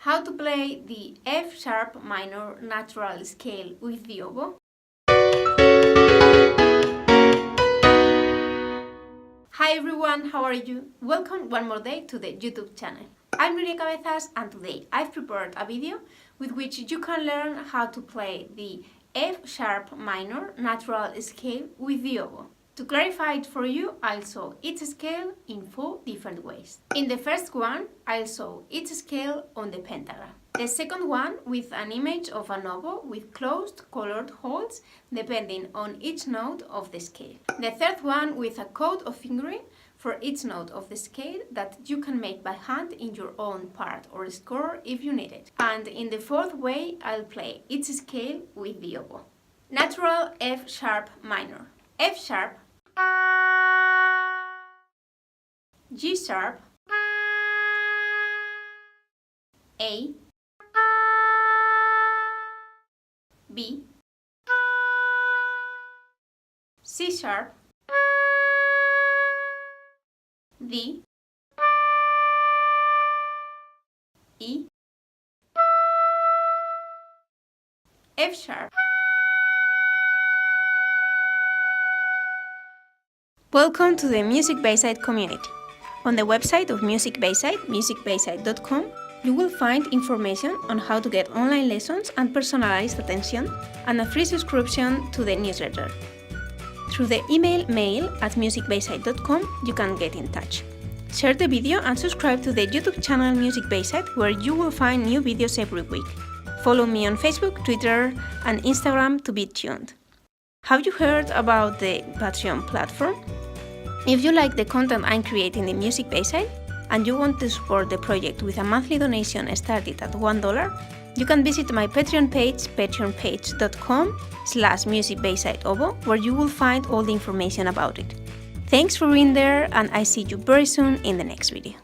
How to play the F sharp minor natural scale with the oboe. Hi everyone, how are you? Welcome one more day to the YouTube channel. I'm Nuria Cabezas and today I've prepared a video with which you can learn how to play the F sharp minor natural scale with the oboe. To clarify it for you, I'll show each scale in 4 different ways. In the first one, I'll show each scale on the pentagram. The second one with an image of an oboe with closed colored holes depending on each note of the scale. The third one with a code of fingering for each note of the scale that you can make by hand in your own part or score if you need it. And in the fourth way, I'll play each scale with the oboe. Natural F sharp minor. F sharp, G sharp, A, B, C sharp, D, E, F sharp. Welcome to the MusicBayside community. On the website of MusicBayside, musicbayside.com, you will find information on how to get online lessons and personalized attention and a free subscription to the newsletter. Through the email mail@musicbayside.com, you can get in touch. Share the video and subscribe to the YouTube channel MusicBayside, where you will find new videos every week. Follow me on Facebook, Twitter, and Instagram to be tuned. Have you heard about the Patreon platform? If you like the content I'm creating in MusicBayside and you want to support the project with a monthly donation started at $1, you can visit my Patreon page, patreonpage.com/MusicBayside Oboe, where you will find all the information about it. Thanks for being there, and I see you very soon in the next video.